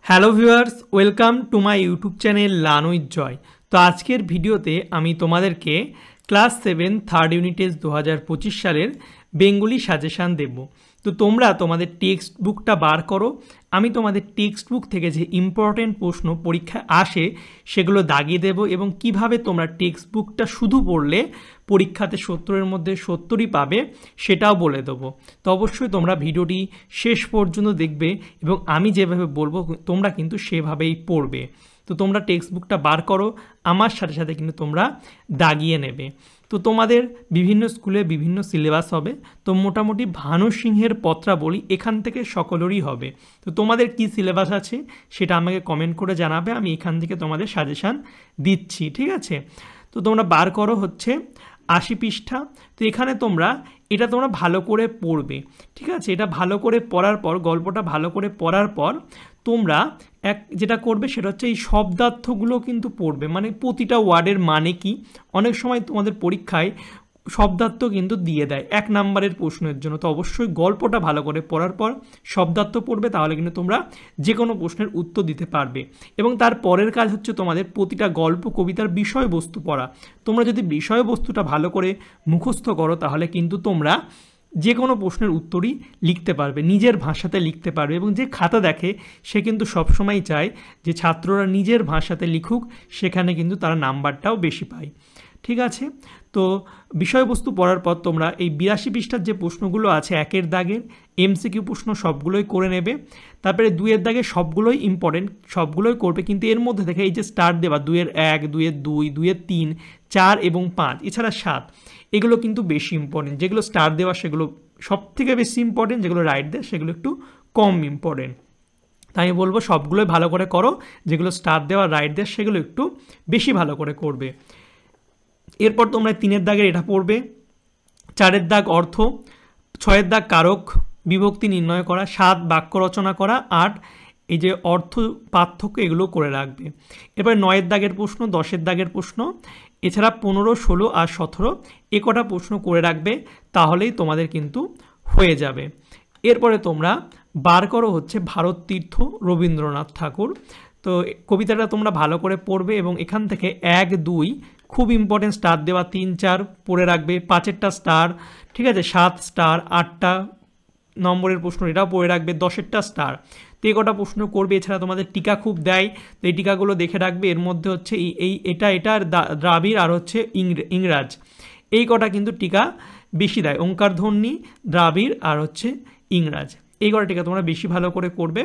Hello viewers, welcome to my YouTube channel learn with Joy. তো আজকের ভিডিওতে আমি তোমাদেরকে ক্লাস 7 থার্ড ইউনিটেজ 2025 সালের বেঙ্গলি সাজেশান দেব। তো তোমরা তোমাদের টেক্সট বুকটা বার করো। আমি তোমাদের টেক্সট বুক থেকে যে ইম্পর্টেন্ট প্রশ্ন পরীক্ষায় আসে সেগুলো দাগিয়ে দেব এবং কিভাবে তোমরা টেক্সট বুকটা শুধু পড়লে পরীক্ষাতে 70-এর মধ্যে 70ই পাবে সেটাও বলে দেবো। তো অবশ্যই তোমরা ভিডিওটি শেষ পর্যন্ত দেখবে এবং আমি যেভাবে বলবো তোমরা কিন্তু সেভাবেই পড়বে। তো তোমরা টেক্সট বুকটা বার করো, আমার সাথে সাথে কিন্তু তোমরা দাগিয়ে নেবে। তো তোমাদের বিভিন্ন স্কুলে বিভিন্ন সিলেবাস হবে। তো মোটামুটি ভানু সিংহের পত্রাবলী এখান থেকে সকলেরই হবে। তো তোমাদের কি সিলেবাস আছে সেটা আমাকে কমেন্ট করে জানাবে, আমি এখান থেকে তোমাদের সাজেশান দিচ্ছি, ঠিক আছে। তো তোমরা বার করো হচ্ছে 80 পৃষ্ঠা। তো এখানে তোমরা এটা ভালো করে পড়বে, ঠিক আছে। এটা ভালো করে পড়ার পর, গল্পটা ভালো করে পড়ার পর তোমরা যেটা করবে সেটা হচ্ছে এই শব্দার্থগুলো কিন্তু পড়বে, মানে প্রতিটা ওয়ার্ডের মানে কি। অনেক সময় তোমাদের পরীক্ষায় শব্দার্থ কিন্তু দিয়ে দেয় 1 নাম্বারের প্রশ্নের জন্য। তো অবশ্যই গল্পটা ভালো করে পড়ার পর শব্দার্থ পড়বে, তাহলে কিন্তু তোমরা যে কোনো প্রশ্নের উত্তর দিতে পারবে। এবং তার পরের কাজ হচ্ছে তোমাদের প্রতিটা গল্প কবিতার বিষয়বস্তু পড়া। তোমরা যদি বিষয়বস্তুটা ভালো করে মুখস্থ করো তাহলে কিন্তু তোমরা যে কোনো প্রশ্নের উত্তরই লিখতে পারবে, নিজের ভাষাতে লিখতে পারবে। এবং যে খাতা দেখে সে কিন্তু সবসময় চায় যে ছাত্ররা নিজের ভাষাতে লিখুক, সেখানে কিন্তু তারা নাম্বারটাও বেশি পায়, ঠিক আছে। তো বিষয়বস্তু পড়ার পর তোমরা এই 82 পৃষ্ঠার যে প্রশ্নগুলো আছে 1-এর দাগের এমসিকিউ প্রশ্ন সবগুলোই করে নেবে। তারপরে 2-এর দাগের সবগুলোই ইম্পর্টেন্ট, সবগুলোই করবে, কিন্তু এর মধ্যে থেকে এই যে স্টার্ট দেওয়া 2-এর 1, 2-এর 2, 2-এর 3, 4 এবং 5, এছাড়া 7, এগুলো কিন্তু বেশি ইম্পর্টেন্ট। যেগুলো স্টার দেওয়া সেগুলো সব থেকে বেশি ইম্পর্টেন্ট, যেগুলো রাইট দেয় সেগুলো একটু কম ইম্পর্টেন্ট। তাই আমি বলবো সবগুলোই ভালো করে করো, যেগুলো স্টার দেওয়া রাইট দেয় সেগুলো একটু বেশি ভালো করে করবে। এরপর তোমরা 3-এর দাগের এটা পড়বে, 4-এর দাগ অর্থ, 6-এর দাগ কারক বিভক্তি নির্ণয় করা, 7 বাক্য রচনা করা, 8 এই যে অর্থ পার্থক্য এগুলো করে রাখবে। এরপর 9-এর দাগের প্রশ্ন, 10-এর দাগের প্রশ্ন, এছাড়া 15, 16 আর 17 এ কটা প্রশ্ন করে রাখবে, তাহলেই তোমাদের কিন্তু হয়ে যাবে। এরপরে তোমরা বার করো হচ্ছে ভারত তীর্থ রবীন্দ্রনাথ ঠাকুর। তো কবিতাটা তোমরা ভালো করে পড়বে এবং এখান থেকে 1, 2 খুব ইম্পর্টেন্ট স্টার দেওয়া, 3, 4 পড়ে রাখবে, 5-এরটা স্টার, ঠিক আছে, 7 স্টার, 8টা নম্বরের প্রশ্ন এটাও পড়ে রাখবে, 10-এরটা স্টার। তো এই কটা প্রশ্ন করবে। এছাড়া তোমাদের টিকা খুব দেয়, তো এই টিকাগুলো দেখে রাখবে। এর মধ্যে হচ্ছে এটা দ্রাবিড় আর হচ্ছে ইংরাজ, এই কটা কিন্তু টিকা বেশি দেয়, ওঙ্কার ধ্বনি, দ্রাবিড় আর হচ্ছে ইংরাজ, এই কটা টিকা তোমরা বেশি ভালো করে করবে।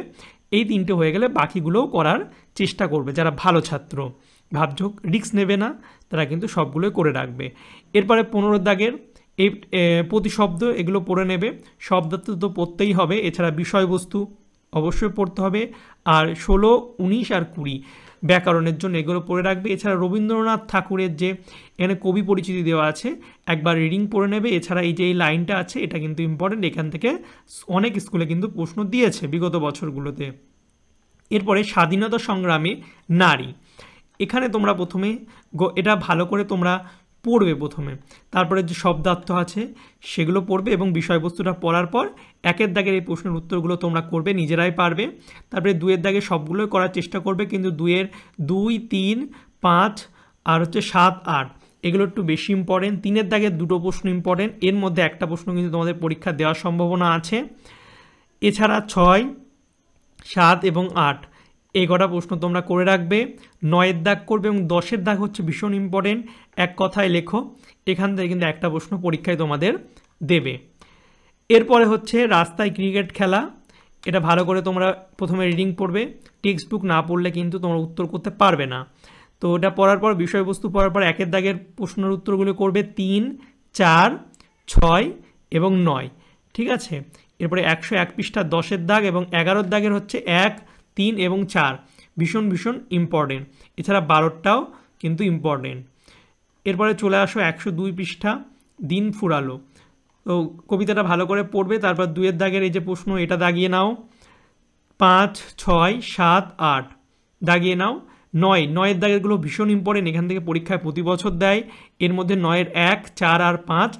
এই 3টে হয়ে গেলে বাকিগুলোও করার চেষ্টা করবে। যারা ভালো ছাত্র, ভাবছো রিস্ক নেবে না, তারা কিন্তু সবগুলোই করে রাখবে। এরপরে 15-এর দাগের এই প্রতিশব্দ এগুলো পড়ে নেবে, শব্দার্থ তো পড়তেই হবে, এছাড়া বিষয়বস্তু অবশ্যই পড়তে হবে। আর 16, 19 আর 20 ব্যাকরণের জন্য এগুলো পড়ে রাখবে। এছাড়া রবীন্দ্রনাথ ঠাকুরের যে এখানে কবি পরিচিতি দেওয়া আছে একবার রিডিং পড়ে নেবে। এছাড়া এই যে এই লাইনটা আছে এটা কিন্তু ইম্পর্টেন্ট, এখান থেকে অনেক স্কুলে কিন্তু প্রশ্ন দিয়েছে বিগত বছরগুলোতে। এরপরে স্বাধীনতা সংগ্রামে নারী, এখানে তোমরা প্রথমে এটা ভালো করে তোমরা পড়বে প্রথমে, তারপরে যে শব্দার্থ আছে সেগুলো পড়বে এবং বিষয়বস্তুটা পড়ার পর 1-এর দাগের এই প্রশ্নের উত্তরগুলো তোমরা করবে, নিজেরাই পারবে। তারপরে 2-এর দাগে সবগুলোই করার চেষ্টা করবে, কিন্তু 2-এর 2, 3, 5 আর হচ্ছে 7, 8 এগুলো একটু বেশি ইম্পর্টেন্ট। 3-এর দাগের 2টো প্রশ্ন ইম্পর্টেন্ট, এর মধ্যে একটা প্রশ্ন কিন্তু তোমাদের পরীক্ষা দেওয়ার সম্ভাবনা আছে। এছাড়া 6, 7 এবং 8 এই কটা প্রশ্ন তোমরা করে রাখবে। 9-এর দাগ করবে এবং 10-এর দাগ হচ্ছে ভীষণ ইম্পর্টেন্ট, এক কথায় লেখো, এখান থেকে কিন্তু একটা প্রশ্ন পরীক্ষায় তোমাদের দেবে। এরপরে হচ্ছে রাস্তায় ক্রিকেট খেলা, এটা ভালো করে তোমরা প্রথমে রিডিং পড়বে, টেক্সট বুক না পড়লে কিন্তু তোমরা উত্তর করতে পারবে না। তো এটা পড়ার পর বিষয়বস্তু পড়ার পর 1-এর দাগের প্রশ্নের উত্তরগুলো করবে 3, 4, 6 এবং 9, ঠিক আছে। এরপরে 101 পৃষ্ঠা 10-এর দাগ এবং 11-এর দাগের হচ্ছে 1, 3 এবং 4 ভীষণ ভীষণ ইম্পর্টেন্ট, এছাড়া 12টাও কিন্তু ইম্পর্টেন্ট। এরপরে চলে আসো 102 পৃষ্ঠা দিন ফুরালো। তো কবিতাটা ভালো করে পড়বে, তারপর 2-এর দাগের এই যে প্রশ্ন এটা দাগিয়ে নাও, 5, 6, 7, 8 দাগিয়ে নাও। 9-এর দাগেরগুলো ভীষণ ইম্পর্টেন্ট, এখান থেকে পরীক্ষায় প্রতি বছর দেয়। এর মধ্যে 9-এর 1, 4 আর 5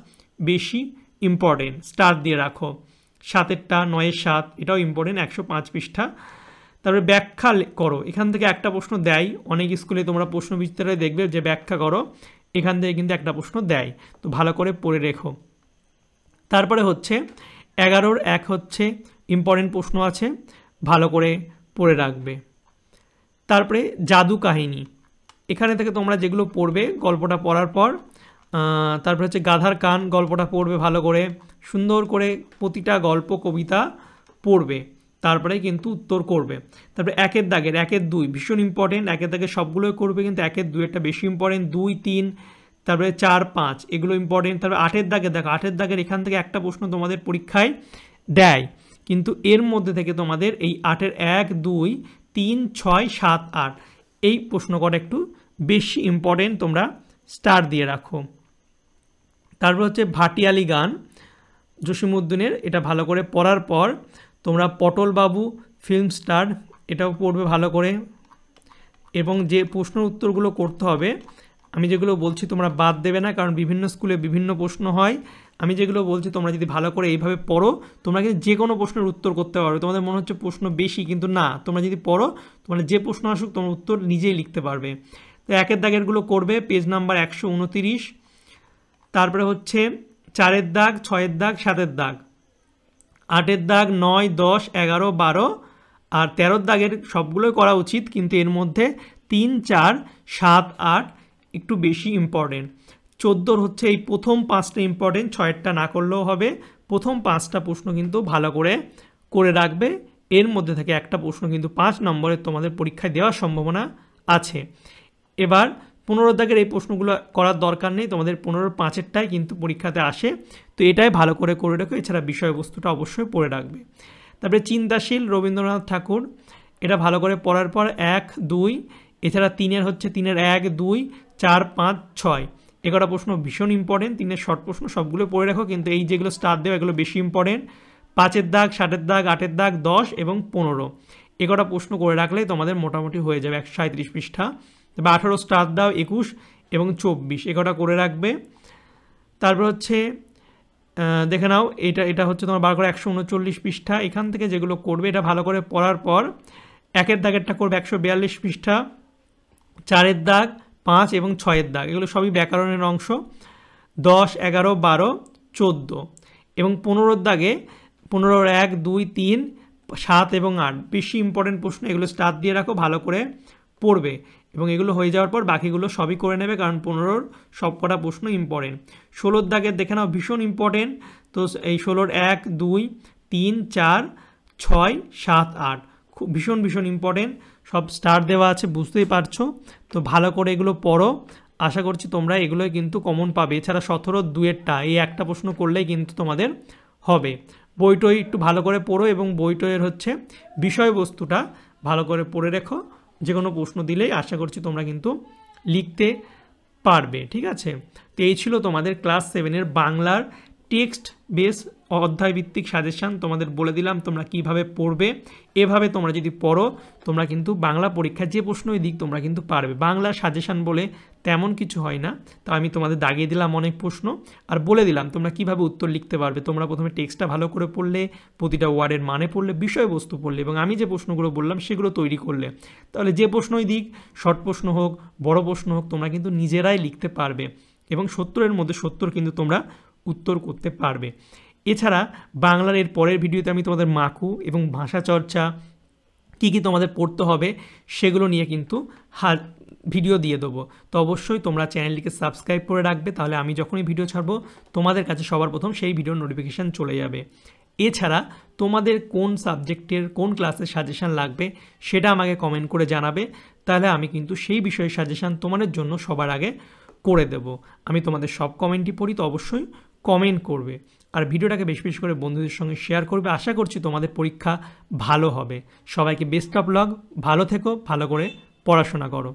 বেশি ইম্পর্টেন্ট, স্টার দিয়ে রাখো। 7-এরটা 9-এর 7 এটাও ইম্পর্টেন্ট, 105 পৃষ্ঠা। তারপরে ব্যাখ্যা করো, এখান থেকে একটা প্রশ্ন দেয়, অনেক স্কুলে তোমরা প্রশ্ন বিস্তারে দেখবে যে ব্যাখ্যা করো, এখান থেকে কিন্তু একটা প্রশ্ন দেয়, তো ভালো করে পড়ে রেখো। তারপরে হচ্ছে 11-র 1 হচ্ছে ইম্পর্টেন্ট প্রশ্ন আছে, ভালো করে পড়ে রাখবে। তারপরে জাদু কাহিনী, এখানে থেকে তোমরা যেগুলো পড়বে গল্পটা পড়ার পর, তারপরে হচ্ছে গাধার কান, গল্পটা পড়বে ভালো করে, সুন্দর করে প্রতিটা গল্প কবিতা পড়বে, তারপরে কিন্তু উত্তর করবে। তারপরে 1-এর দাগের 1-এর 2 ভীষণ ইম্পর্টেন্ট, 1-এর দাগের সবগুলোই করবে, কিন্তু 1-এর 2-এরটা বেশি ইম্পর্টেন্ট, 2, 3, তারপরে 4, 5 এগুলো ইম্পর্টেন্ট। তারপরে 8-এর দাগের দেখো, 8-এর দাগের এখান থেকে একটা প্রশ্ন তোমাদের পরীক্ষায় দেয়, কিন্তু এর মধ্যে থেকে তোমাদের এই 8-এর 1, 2, 3, 6, 7, 8 এই প্রশ্ন কটা একটু বেশি ইম্পর্টেন্ট, তোমরা স্টার দিয়ে রাখো। তারপর হচ্ছে ভাটিয়ালি গান জসিমউদ্দিনের, এটা ভালো করে পড়ার পর তোমরা পটলবাবু ফিল্ম স্টার এটাও পড়বে ভালো করে, এবং যে প্রশ্নের উত্তরগুলো করতে হবে আমি যেগুলো বলছি তোমরা বাদ দেবে না, কারণ বিভিন্ন স্কুলে বিভিন্ন প্রশ্ন হয়। আমি যেগুলো বলছি তোমরা যদি ভালো করে এইভাবে পড়ো, তোমরা কিন্তু যে কোনো প্রশ্নের উত্তর করতে পারবে। তোমাদের মনে হচ্ছে প্রশ্ন বেশি, কিন্তু না, তোমরা যদি পড়ো তোমরা যে প্রশ্ন আসুক তোমার উত্তর নিজেই লিখতে পারবে। তো 1-এর দাগেরগুলো করবে, পেজ নাম্বার 129। তারপরে হচ্ছে 4-এর দাগ, 6-এর দাগ, 7-এর দাগ, 8-এর দাগ, 9, 10, 11, 12 আর 13-র দাগের সবগুলোই করা উচিত, কিন্তু এর মধ্যে 3, 4, 7, 8 একটু বেশি ইম্পর্টেন্ট। 14-র হচ্ছে এই প্রথম 5টা ইম্পর্টেন্ট, 6-এরটা না করলেও হবে। প্রথম 5টা প্রশ্ন কিন্তু ভালো করে রাখবে, এর মধ্যে থেকে একটা প্রশ্ন কিন্তু 5 নম্বরের তোমাদের পরীক্ষায় দেওয়ার সম্ভাবনা আছে। এবার 15-র দাগের এই প্রশ্নগুলো করার দরকার নেই, তোমাদের 15-র 5-এরটাই কিন্তু পরীক্ষাতে আসে, তো এটাই ভালো করে রাখো। এছাড়া বিষয়বস্তুটা অবশ্যই পড়ে রাখবে। তারপরে চিন্তাশীল রবীন্দ্রনাথ ঠাকুর, এটা ভালো করে পড়ার পর 1, 2, এছাড়া 3-এর হচ্ছে 3-এর 1, 2, 4, 5, 6 এগারো প্রশ্ন ভীষণ ইম্পর্টেন্ট। 3-এর শর্ট প্রশ্ন সবগুলো পড়ে রাখো, কিন্তু এই যেগুলো স্টার দেওয়া এগুলো বেশি ইম্পর্টেন্ট। 5-এর দাগ, 7-এর দাগ, 8-এর দাগ, 10 এবং 15 এগারো প্রশ্ন করে রাখলেই তোমাদের মোটামুটি হয়ে যাবে 137 পৃষ্ঠা। তবে 18 স্টার দাও, 21 এবং 24 এগারোটা করে রাখবে। তারপর হচ্ছে দেখে নাও, এটা হচ্ছে তোমার বার করে 139 পৃষ্ঠা। এখান থেকে যেগুলো করবে এটা ভালো করে পড়ার পর 1-এর দাগেরটা করবে 142 পৃষ্ঠা, 4-এর দাগ, 5 এবং 6-এর দাগ এগুলো সবই ব্যাকরণের অংশ, 10, 11, 12, 14 এবং 15-র দাগে 15-র 1, 2, 3, 7 এবং 8 বেশি ইম্পর্টেন্ট প্রশ্ন, এগুলো স্টার দিয়ে রাখো, ভালো করে পড়বে এবং এগুলো হয়ে যাওয়ার পর বাকিগুলো সবই করে নেবে, কারণ 15-র সব কটা প্রশ্ন ইম্পর্টেন্ট। 16-র দাগের দেখে নাও ভীষণ ইম্পর্টেন্ট, তো এই 16-র 1, 2, 3, 4, 6, 7, 8 খুব ভীষণ ইম্পর্টেন্ট, সব স্টার দেওয়া আছে, বুঝতেই পারছো। তো ভালো করে এগুলো পড়ো, আশা করছি তোমরা এগুলোই কিন্তু কমন পাবে। এছাড়া 17-র 2-এরটা এই একটা প্রশ্ন করলেই কিন্তু তোমাদের হবে। বইটই একটু ভালো করে পড়ো এবং বইটইয়ের হচ্ছে বিষয়বস্তুটা ভালো করে পড়ে রেখো, যে কোনো প্রশ্ন দিলেই আশা করছি তোমরা কিন্তু লিখতে পারবে, ঠিক আছে। তো এই ছিল তোমাদের ক্লাস 7-এর বাংলার টেক্সট বেস অধ্যায়ভিত্তিক সাজেশান। তোমাদের বলে দিলাম তোমরা কিভাবে পড়বে, এভাবে তোমরা যদি পড়ো তোমরা কিন্তু বাংলা পরীক্ষার যে প্রশ্নই দিক তোমরা কিন্তু পারবে। বাংলা সাজেশান বলে তেমন কিছু হয় না, তো আমি তোমাদের দাগিয়ে দিলাম অনেক প্রশ্ন আর বলে দিলাম তোমরা কিভাবে উত্তর লিখতে পারবে। তোমরা প্রথমে টেক্সটটা ভালো করে পড়লে, প্রতিটা ওয়ার্ডের মানে পড়লে, বিষয়বস্তু পড়লে এবং আমি যে প্রশ্নগুলো বললাম সেগুলো তৈরি করলে, তাহলে যে প্রশ্নই দিক, শর্ট প্রশ্ন হোক বড় প্রশ্ন হোক, তোমরা কিন্তু নিজেরাই লিখতে পারবে এবং 70-এর মধ্যে 70 কিন্তু তোমরা উত্তর করতে পারবে। এছাড়া বাংলার এর পরের ভিডিওতে আমি তোমাদের মাকু এবং ভাষা চর্চা কী তোমাদের পড়তে হবে সেগুলো নিয়ে কিন্তু ভিডিও দিয়ে দেবো। তো অবশ্যই তোমরা চ্যানেলটিকে সাবস্ক্রাইব করে রাখবে, তাহলে আমি যখনই ভিডিও ছাড়বো তোমাদের কাছে সবার প্রথম সেই ভিডিওর নোটিফিকেশান চলে যাবে। এছাড়া তোমাদের কোন সাবজেক্টের কোন ক্লাসের সাজেশান লাগবে সেটা আমাকে কমেন্ট করে জানাবে, তাহলে আমি কিন্তু সেই বিষয়ে সাজেশান তোমাদের জন্য সবার আগে করে দেব। আমি তোমাদের সব কমেন্টই পড়ি, তো অবশ্যই কমেন্ট করবে আর ভিডিওটাকে বেশি বেশি করে বন্ধুদের সঙ্গে শেয়ার করবে। আশা করছি তোমাদের পরীক্ষা ভালো হবে। সবাইকে বেস্ট অফ লাক, ভালো থেকো, ভালো করে পড়াশোনা করো।